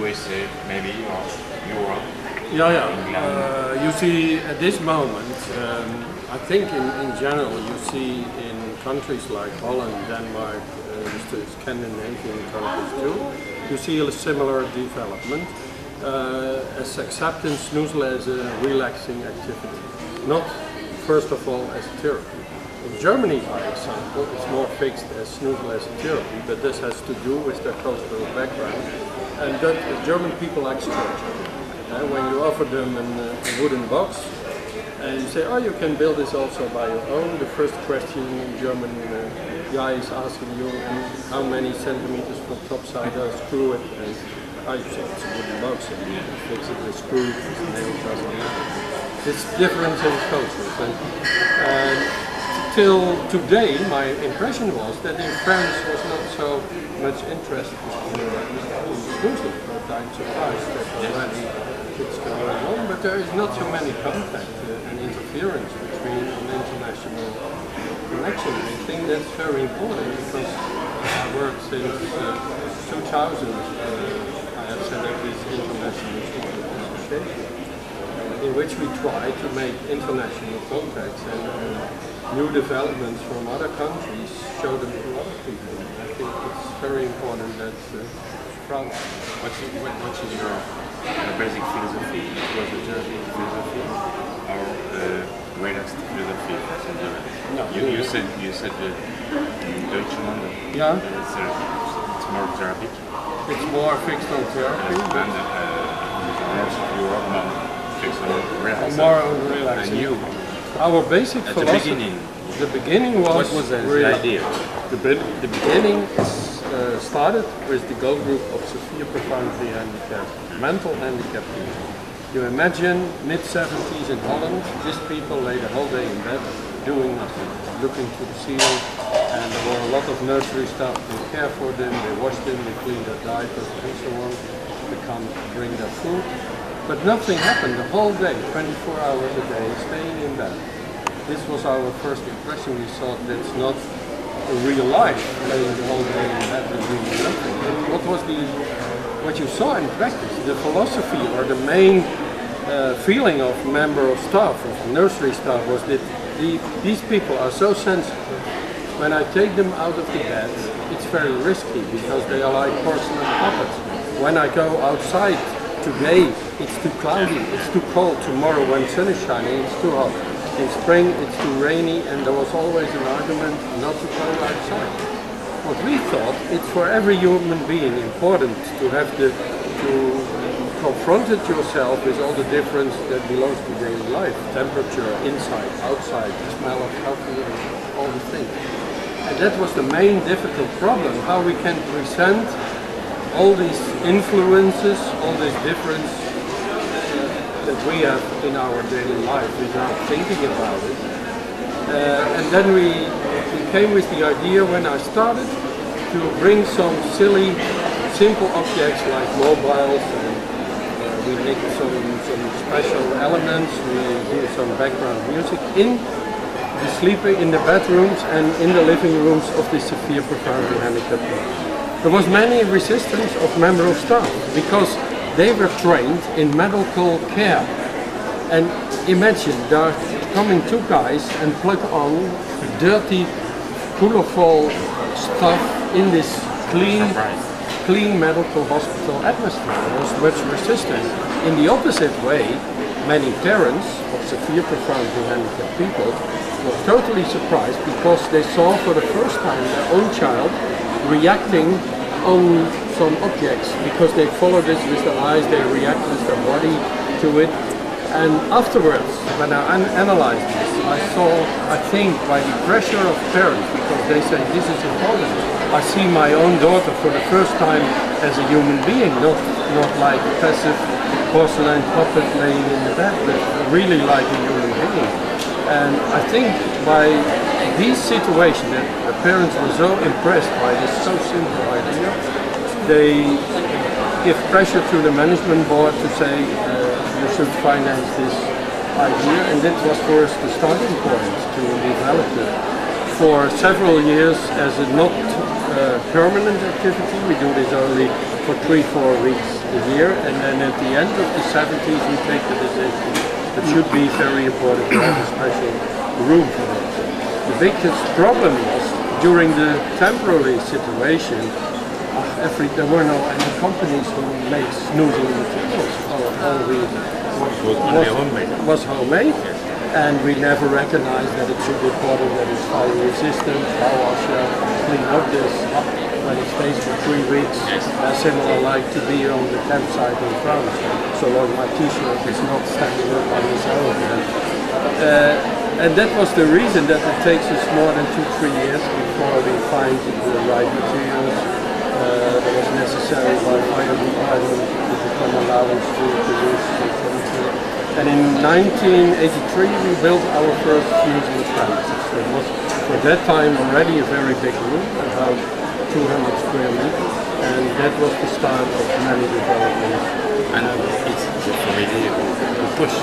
USA maybe, or Europe? Yeah. You see at this moment, I think in general you see in countries like Holland, Denmark, the Scandinavian countries too, you see a similar development as acceptance Snoezelen as a relaxing activity, not first of all as therapy. In Germany, for example, it's more fixed as Snoezelen as a therapy, but this has to do with their cultural background. And that German people like structure. When you offer them a wooden box and you say, oh, you can build this also by your own, the first question in German guy is asking you how many centimeters from top side I screw it. And I say it's a wooden box and you fix it with screws, with nails, doesn't matter. It's different in cultures. And till today, my impression was that in France was not so much interested in Snoezelen. But I'm surprised that already it's going on, but there is not so many contact and interference between an international connection. I think that's very important because I worked since 2000. I have set up this international association in which we try to make international contacts and new developments from other countries, show them to other people. I think it's very important that France. What's your basic philosophy? Was it philosophy or relaxed philosophy? No, you said Deutschland. Yeah. It's more therapy. It's more fixed on therapy. And most of Europe more fixed on relaxation. More on relaxation. And you, our basic at philosophy. The beginning was. What was the idea? The beginning is started with the goal group of severe profoundly handicapped, mental handicapped people. You imagine mid-70s in Holland, these people lay the whole day in bed doing nothing, looking to the ceiling, and there were a lot of nursery staff to care for them, they wash them, they clean their diapers and so on, they come bring their food. But nothing happened the whole day, 24 hours a day, staying in bed. This was our first impression. We thought that's not a real life, laying the whole day in bed and doing nothing. What you saw in practice, the philosophy or the main feeling of member of staff, of nursery staff, was that these people are so sensitive. When I take them out of the bed, it's very risky because they are like porcelain puppets. When I go outside today, it's too cloudy, it's too cold. Tomorrow when sun is shining, it's too hot. In spring it's too rainy, and there was always an argument not to go outside. What we thought, it's for every human being important to have to confront it yourself with all the difference that belongs to daily life. Temperature, inside, outside, the smell of coffee, all the things. And that was the main difficult problem, how we can present all these influences, all this difference that we have in our daily life without thinking about it. And then we came with the idea when I started to bring some silly, simple objects like mobiles, and we make some special elements, we do some background music in the sleeping, in the bedrooms and in the living rooms of the severe profoundly handicapped people. There was many resistance of members of staff because they were trained in medical care. And imagine, there are coming two guys and plug on dirty, colorful stuff in this clean medical hospital atmosphere. There was much resistance. In the opposite way, many parents of severe profoundly handicapped people were totally surprised because they saw for the first time their own child reacting on some objects, because they follow this with their eyes, they react with their body to it. And afterwards, when I analyzed this, I saw, I think, by the pressure of parents, because they say this is important. I see my own daughter for the first time as a human being, not like a passive porcelain puppet laying in the bed, but really like a human being. And I think by these situations, that the parents were so impressed by this so simple idea, they give pressure to the management board to say you should finance this idea, and that was for us the starting point to develop it. For several years as a not permanent activity, we do this only for 3-4 weeks a year, and then at the end of the 70s we take the decision it should be very important to have a special room for it. The biggest problem was during the temporary situation, there were no any companies who made Snoezelen materials. All we was homemade, and we never recognized that it should be important that it's fire resistant, how clean up this when it stays for 3 weeks, similar like to be on the campsite in France, so long my t-shirt is not standing up on its own. And that was the reason that it takes us more than 2-3 years before we find the right materials that was necessary by fire department to become allowance to use the chemical. And in 1983 we built our first Snœzelen premises. It was for that time already a very big room, about 200 square meters, and that was the start of many developments. And it's for me to push.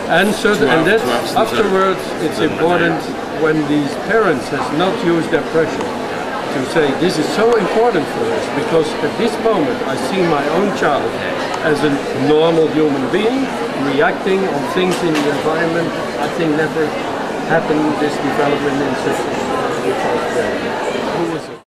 And so, that afterwards, it's important when these parents has not used their pressure to say this is so important for us, because at this moment I see my own child as a normal human being reacting on things in the environment. I think never happened this development in such a short period. Who was it?